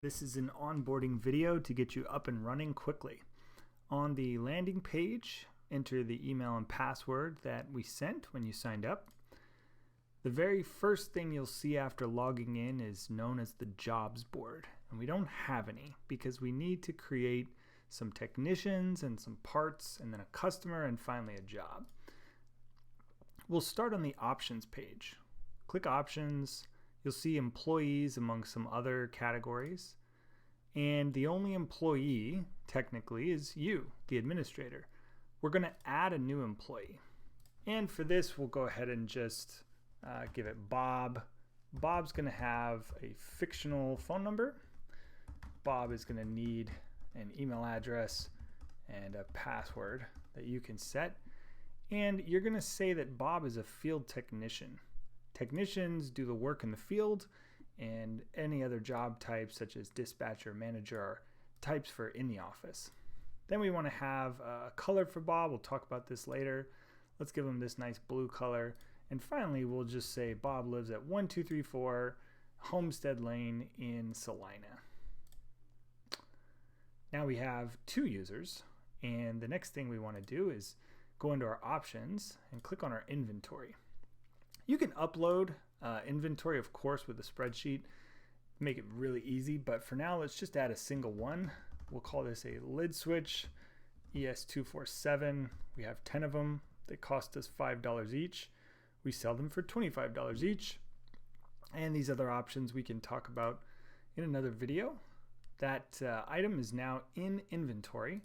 This is an onboarding video to get you up and running quickly. On the landing page, enter the email and password that we sent when you signed up. The very first thing you'll see after logging in is known as the jobs board, and we don't have any because we need to create some technicians and some parts and then a customer and finally a job. We'll start on the options page. Click options. You'll see employees among some other categories. And the only employee, technically, is you, the administrator. We're going to add a new employee. And for this, we'll go ahead and just give it Bob. Bob's going to have a fictional phone number. Bob is going to need an email address and a password that you can set. And you're going to say that Bob is a field technician. Technicians do the work in the field, and any other job types such as dispatcher, manager are types for in the office. Then we want to have a color for Bob. We'll talk about this later. Let's give him this nice blue color. And finally, we'll just say Bob lives at 1234 Homestead Lane in Salina. Now we have two users, and the next thing we want to do is go into our options and click on our inventory. You can upload inventory, of course, with a spreadsheet, make it really easy, but for now, let's just add a single one. We'll call this a lid switch ES247. We have 10 of them. They cost us $5 each. We sell them for $25 each. And these other options we can talk about in another video. That item is now in inventory.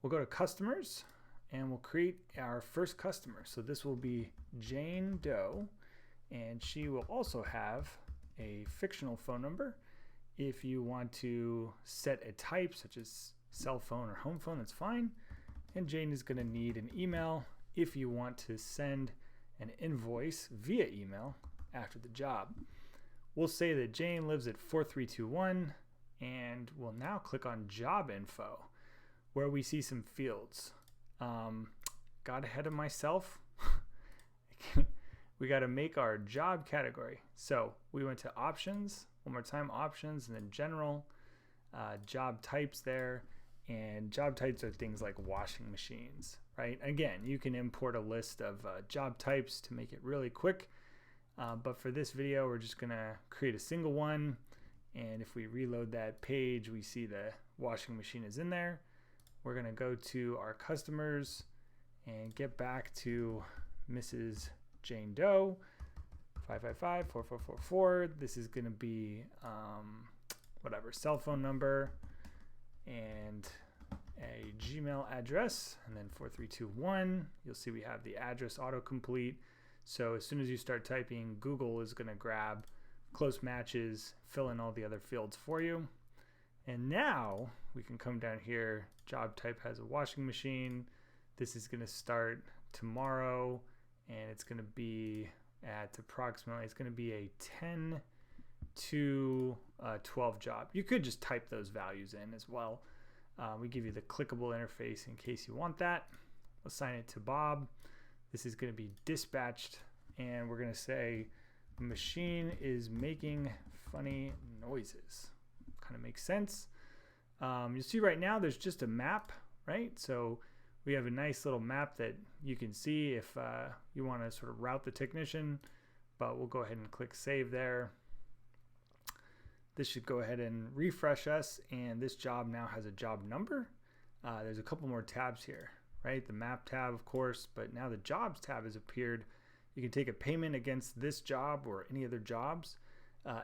We'll go to customers and we'll create our first customer. So this will be Jane Doe, and she will also have a fictional phone number. If you want to set a type such as cell phone or home phone, that's fine. And Jane is going to need an email if you want to send an invoice via email after the job. We'll say that Jane lives at 4321, and we'll now click on job info where we see some fields. Got ahead of myself. We got to make our job category. So we went to options, one more time, options, and then general, job types there. And job types are things like washing machines, right? Again, you can import a list of job types to make it really quick. But for this video, we're just going to create a single one. And if we reload that page, we see the washing machine is in there. We're going to go to our customers and get back to Mrs. Jane Doe, 555-4444. This is going to be whatever cell phone number and a Gmail address, and then 4321. You'll see we have the address autocomplete. So as soon as you start typing, Google is going to grab close matches, fill in all the other fields for you. And now we can come down here. Job type has a washing machine. This is going to start tomorrow, and it's going to be at approximately, it's going to be a 10 to 12 job. You could just type those values in as well. We give you the clickable interface in case you want that. Assign it to Bob. This is going to be dispatched, and we're going to say machine is making funny noises. Kind of makes sense. You see right now there's just a map, right? So we have a nice little map that you can see if you want to sort of route the technician, but we'll go ahead and click save there. This should go ahead and refresh us, and this job now has a job number. There's a couple more tabs here, right? The map tab, of course, but now the jobs tab has appeared. You can take a payment against this job or any other jobs,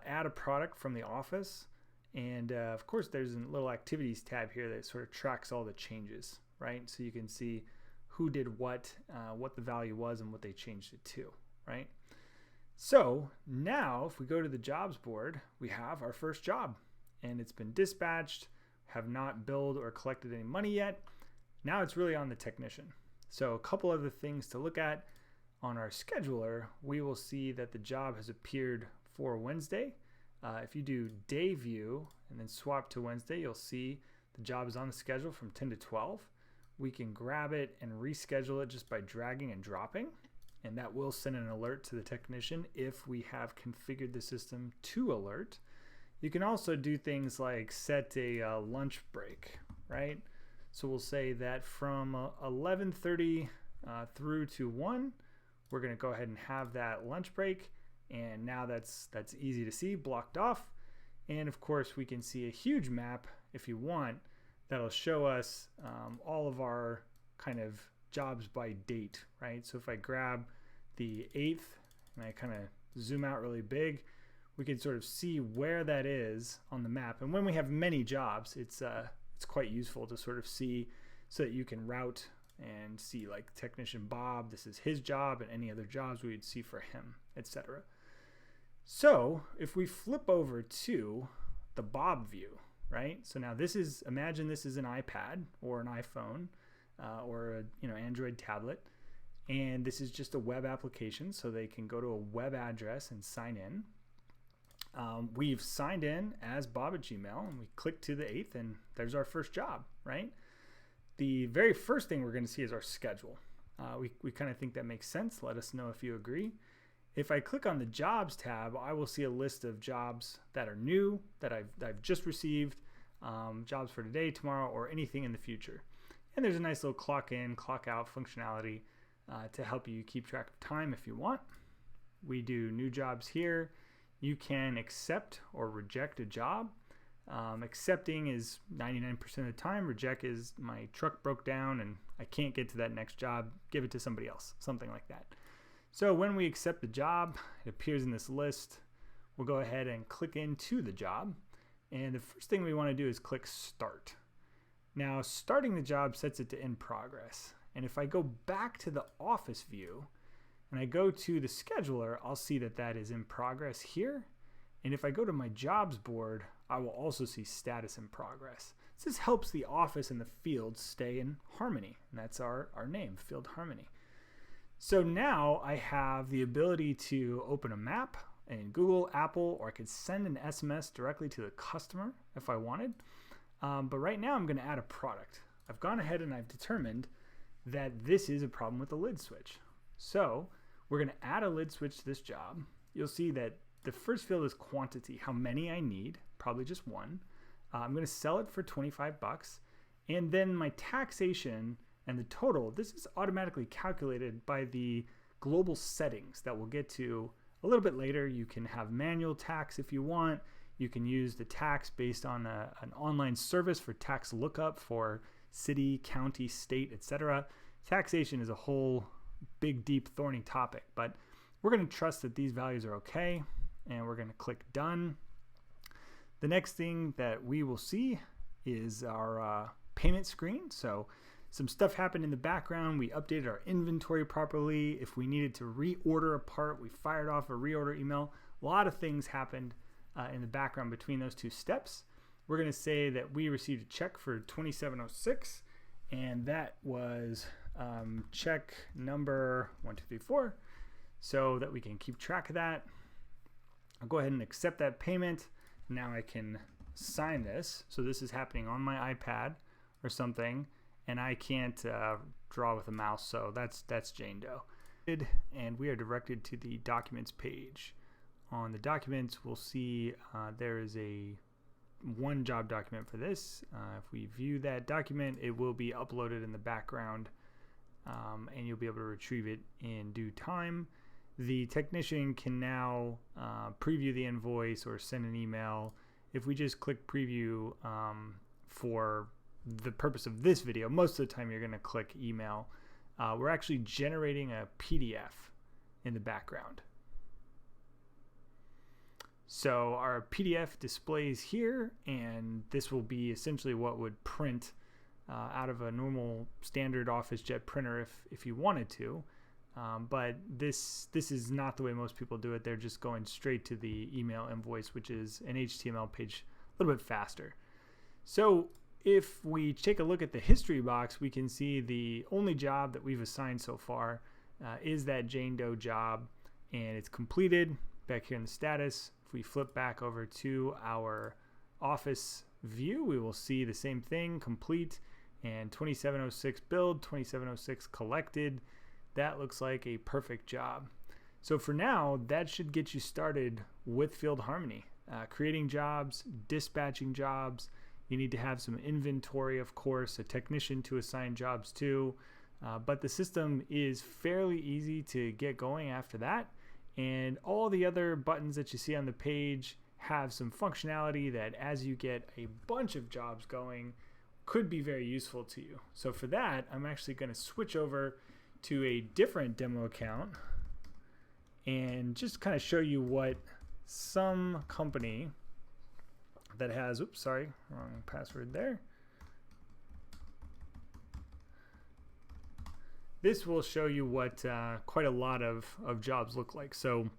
add a product from the office, and of course there's a little activities tab here that sort of tracks all the changes, right? So you can see who did what the value was and what they changed it to, right? So now if we go to the jobs board, we have our first job, and it's been dispatched, have not billed or collected any money yet. Now it's really on the technician. So a couple other things to look at. On our scheduler, we will see that the job has appeared for Wednesday. If you do day view and then swap to Wednesday, you'll see the job is on the schedule from 10 to 12. We can grab it and reschedule it just by dragging and dropping, and that will send an alert to the technician if we have configured the system to alert. You can also do things like set a lunch break, right? So we'll say that from 11:30 through to 1, we're going to go ahead and have that lunch break. And now that's easy to see, blocked off. And of course, we can see a huge map if you want that'll show us all of our kind of jobs by date, right? So if I grab the 8th and I kind of zoom out really big, we can sort of see where that is on the map. And when we have many jobs, it's quite useful to sort of see so that you can route and see like technician Bob, this is his job, and any other jobs we would see for him, etc. So if we flip over to the Bob view, right? So now imagine this is an iPad or an iPhone or a Android tablet, and this is just a web application, so they can go to a web address and sign in. We've signed in as Bob at Gmail, and we click to the 8th, and there's our first job, right? The very first thing we're going to see is our schedule. We kind of think that makes sense. Let us know if you agree. If I click on the Jobs tab, I will see a list of jobs that are new, that I've just received, jobs for today, tomorrow, or anything in the future. And there's a nice little clock in, clock out functionality to help you keep track of time if you want. We do new jobs here. You can accept or reject a job. Accepting is 99% of the time. Reject is my truck broke down and I can't get to that next job. Give it to somebody else, something like that. So when we accept the job, it appears in this list. We'll go ahead and click into the job. And the first thing we want to do is click Start. Now, starting the job sets it to in progress. And if I go back to the Office view and I go to the scheduler, I'll see that that is in progress here. And if I go to my jobs board, I will also see status in progress. This helps the office and the field stay in harmony. And that's our name, Field Harmony. So now I have the ability to open a map in Google, Apple, or I could send an SMS directly to the customer if I wanted. But right now I'm going to add a product. I've gone ahead and I've determined that this is a problem with the lid switch. So we're going to add a lid switch to this job. You'll see that the first field is quantity, how many I need, probably just one. I'm going to sell it for 25 bucks. And then my taxation and the total, this is automatically calculated by the global settings that we'll get to a little bit later. You can have manual tax if you want. You can use the tax based on an online service for tax lookup for city, county, state, etc. Taxation is a whole big, deep, thorny topic, but we're going to trust that these values are okay, and we're going to click Done. The next thing that we will see is our payment screen. So some stuff happened in the background. We updated our inventory properly. If we needed to reorder a part, we fired off a reorder email. A lot of things happened in the background between those two steps. We're going to say that we received a check for $27.06, and that was check number 1234, so that we can keep track of that. I'll go ahead and accept that payment. Now I can sign this. So this is happening on my iPad or something, and I can't draw with a mouse, so that's Jane Doe. And we are directed to the Documents page. On the Documents, we'll see there is one job document for this. If we view that document, it will be uploaded in the background, and you'll be able to retrieve it in due time. The technician can now preview the invoice or send an email. If we just click preview for the purpose of this video, most of the time you're going to click email. We're actually generating a PDF in the background. So our PDF displays here, and this will be essentially what would print out of a normal standard OfficeJet printer if you wanted to. But this is not the way most people do it. They're just going straight to the email invoice, which is an HTML page a little bit faster. So if we take a look at the history box, we can see the only job that we've assigned so far is that Jane Doe job, and it's completed back here in the status. If we flip back over to our Office view, we will see the same thing, complete, and 2706 billed, 2706 collected. That looks like a perfect job. So for now, that should get you started with Field Harmony. creating jobs, dispatching jobs. You need to have some inventory, of course, a technician to assign jobs to. But the system is fairly easy to get going after that. And all the other buttons that you see on the page have some functionality that, as you get a bunch of jobs going, could be very useful to you. So for that, I'm actually going to switch over to a different demo account and just kind of show you what some company that has, oops, sorry, wrong password there. This will show you what quite a lot of jobs look like. So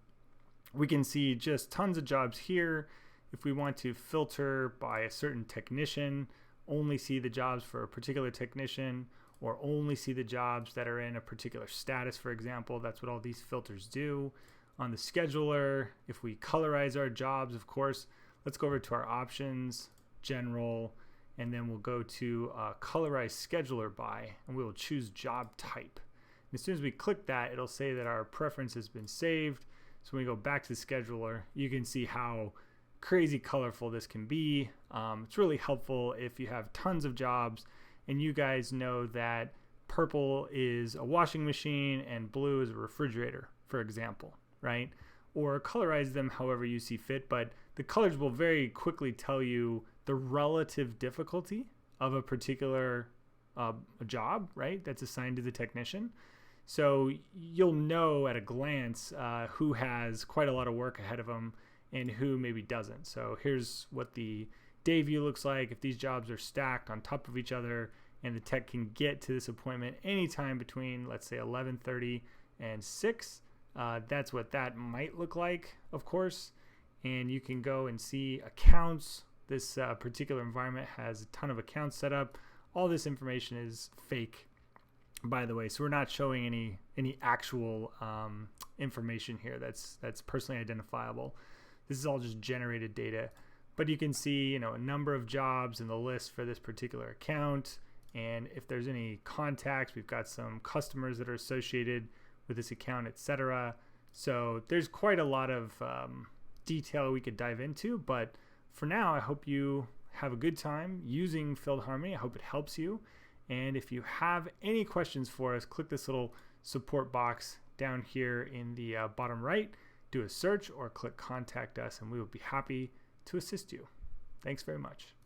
we can see just tons of jobs here. If we want to filter by a certain technician, only see the jobs for a particular technician, or only see the jobs that are in a particular status, for example, that's what all these filters do. On the scheduler, if we colorize our jobs, of course, let's go over to our options, general, and then we'll go to colorize scheduler by, and we will choose job type. And as soon as we click that, it'll say that our preference has been saved. So when we go back to the scheduler, you can see how crazy colorful this can be. It's really helpful if you have tons of jobs and you guys know that purple is a washing machine and blue is a refrigerator, for example, right? Or colorize them however you see fit, but the colors will very quickly tell you the relative difficulty of a particular job, right, that's assigned to the technician. So you'll know at a glance who has quite a lot of work ahead of them and who maybe doesn't. So here's what the day view looks like. If these jobs are stacked on top of each other and the tech can get to this appointment anytime between, let's say, 11:30 and 6, that's what that might look like, of course. And you can go and see accounts. This particular environment has a ton of accounts set up. All this information is fake, by the way, so we're not showing any actual information here that's personally identifiable. This is all just generated data, but you can see, you know, a number of jobs in the list for this particular account, and if there's any contacts, we've got some customers that are associated with this account, etc. So there's quite a lot of detail we could dive into, but for now, I hope you have a good time using Field Harmony. I hope it helps you. And if you have any questions for us, click this little support box down here in the bottom right, do a search or click contact us, and we will be happy to assist you. Thanks very much.